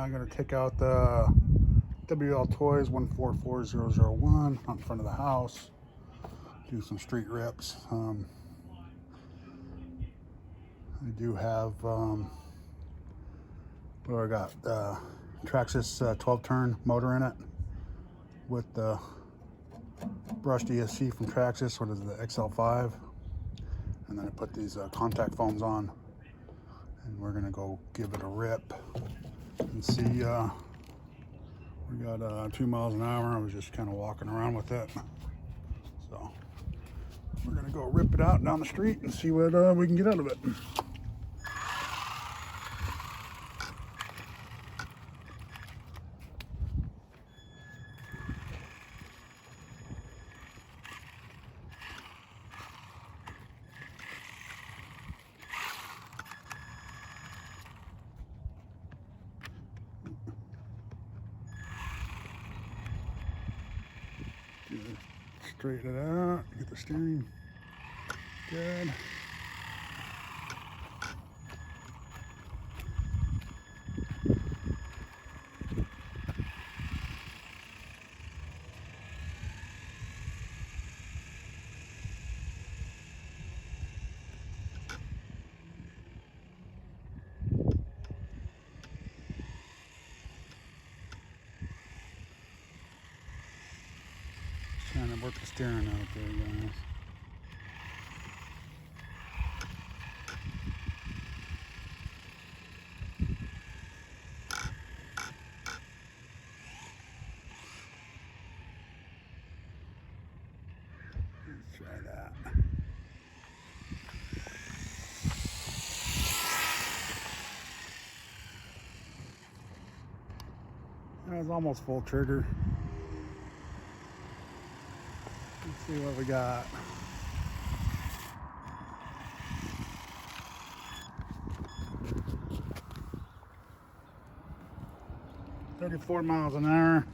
I'm going to take out the Wltoys 144001 out in front of the house, do some street rips. I do have, I got Traxxas 12-turn motor in it with the brushed ESC from Traxxas, what is it, the XL5. And then I put these contact foams on, and we're gonna go give it a rip and see. We got 2 miles an hour. I was just kind of walking around with it, so we're gonna go rip it out down the street and see what we can get out of it. Straighten it out, get the steering good. Trying to work the steering out there, guys. Let's try that. That was almost full trigger. Let's see what we got. "34 miles an hour.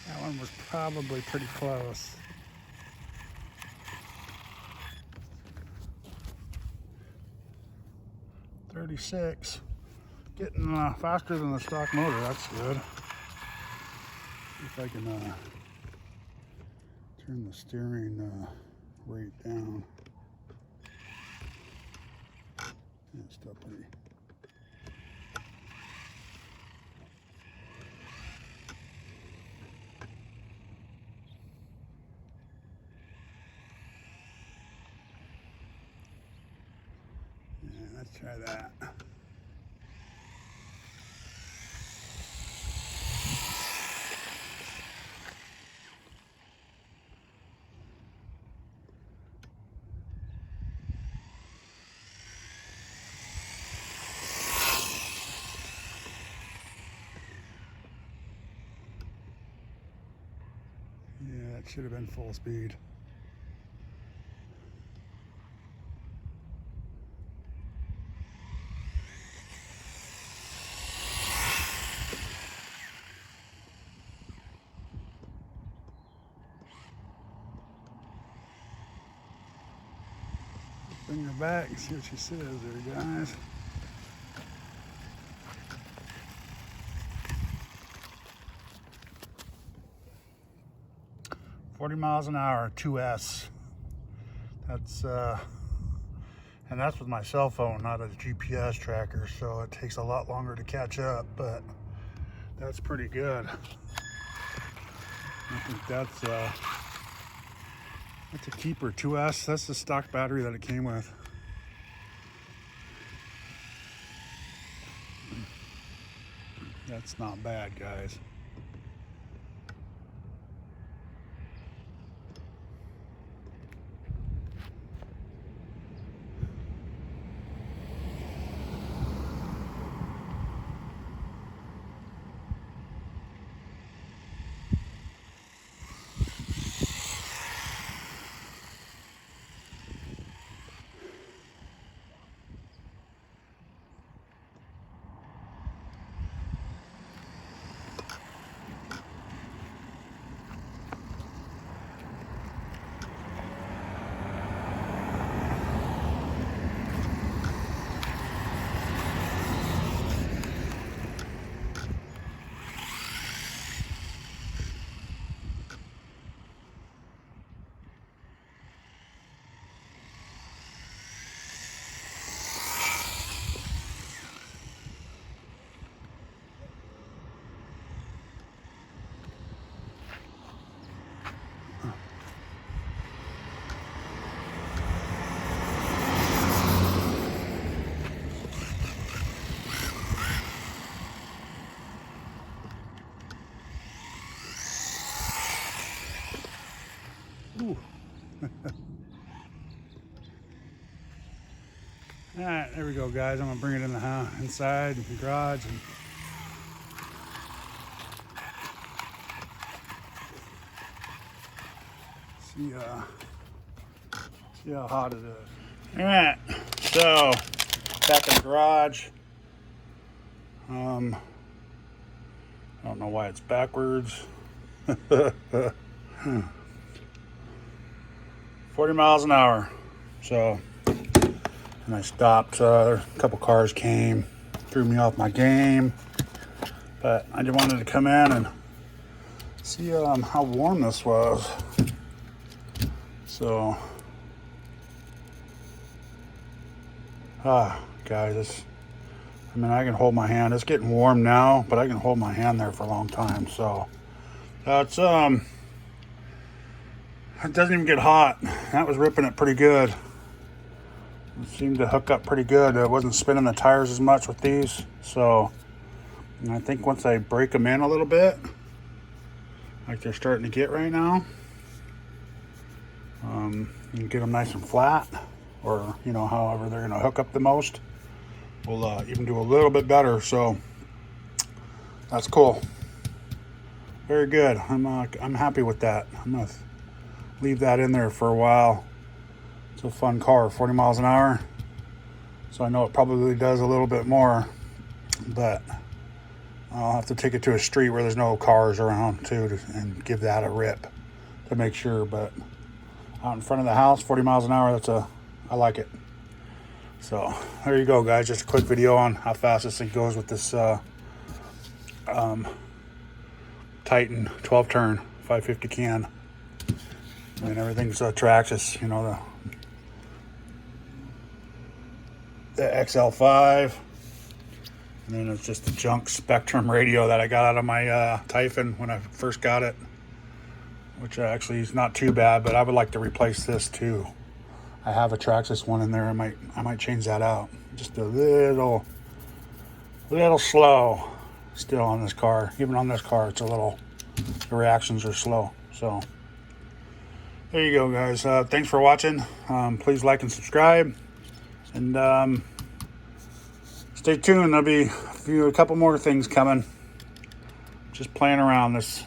That one was probably pretty close. "36. Getting faster than the stock motor. That's good. See if I can turn the steering rate down. Yeah, it's still pretty. Yeah, let's try that. Yeah, that should have been full speed. Bring her back and see what she says there, guys. "40 miles an hour, 2S. That's and that's with my cell phone, not a GPS tracker, so it takes a lot longer to catch up, but that's pretty good. I think that's a keeper. 2S. That's the stock battery that it came with. That's not bad, guys. All right, there we go, guys. I'm gonna bring it in the house, inside the garage, and see how hot it is. All right, so back in the garage. I don't know why it's backwards. 40 miles an hour. So, and I stopped. A couple cars came, threw me off my game. But I just wanted to come in and see how warm this was. So, guys, I mean, I can hold my hand. It's getting warm now, but I can hold my hand there for a long time. So, that's it doesn't even get hot. That was ripping it pretty good. It seemed to hook up pretty good. It wasn't spinning the tires as much with these. So, and I think once I break them in a little bit, like they're starting to get right now, and get them nice and flat, or however they're going to hook up the most, we'll even do a little bit better. So that's cool. Very good. I'm happy with that. I'm gonna leave that in there for a while. It's a fun car, 40 miles an hour. So I know it probably does a little bit more, but I'll have to take it to a street where there's no cars around too, and give that a rip to make sure. But out in front of the house, 40 miles an hour, I like it. So there you go, guys. Just a quick video on how fast this thing goes with this Titan 12 turn 550 can. And everything's Traxxas, the XL5. And then it's just the junk Spectrum radio that I got out of my Typhon when I first got it, which actually is not too bad, but I would like to replace this too. I have a Traxxas one in there. I might change that out. Just a little slow still on this car. Even on this car, it's the reactions are slow. So there you go, guys. Thanks for watching. Please like and subscribe, and stay tuned. There'll be a couple more things coming. Just playing around this,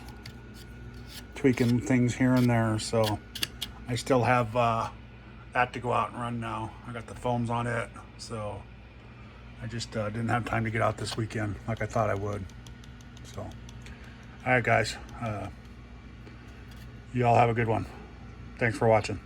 tweaking things here and there. So I still have that to go out and run now. I got the foams on it, so I just didn't have time to get out this weekend like I thought I would. So, all right, guys. You all have a good one. Thanks for watching.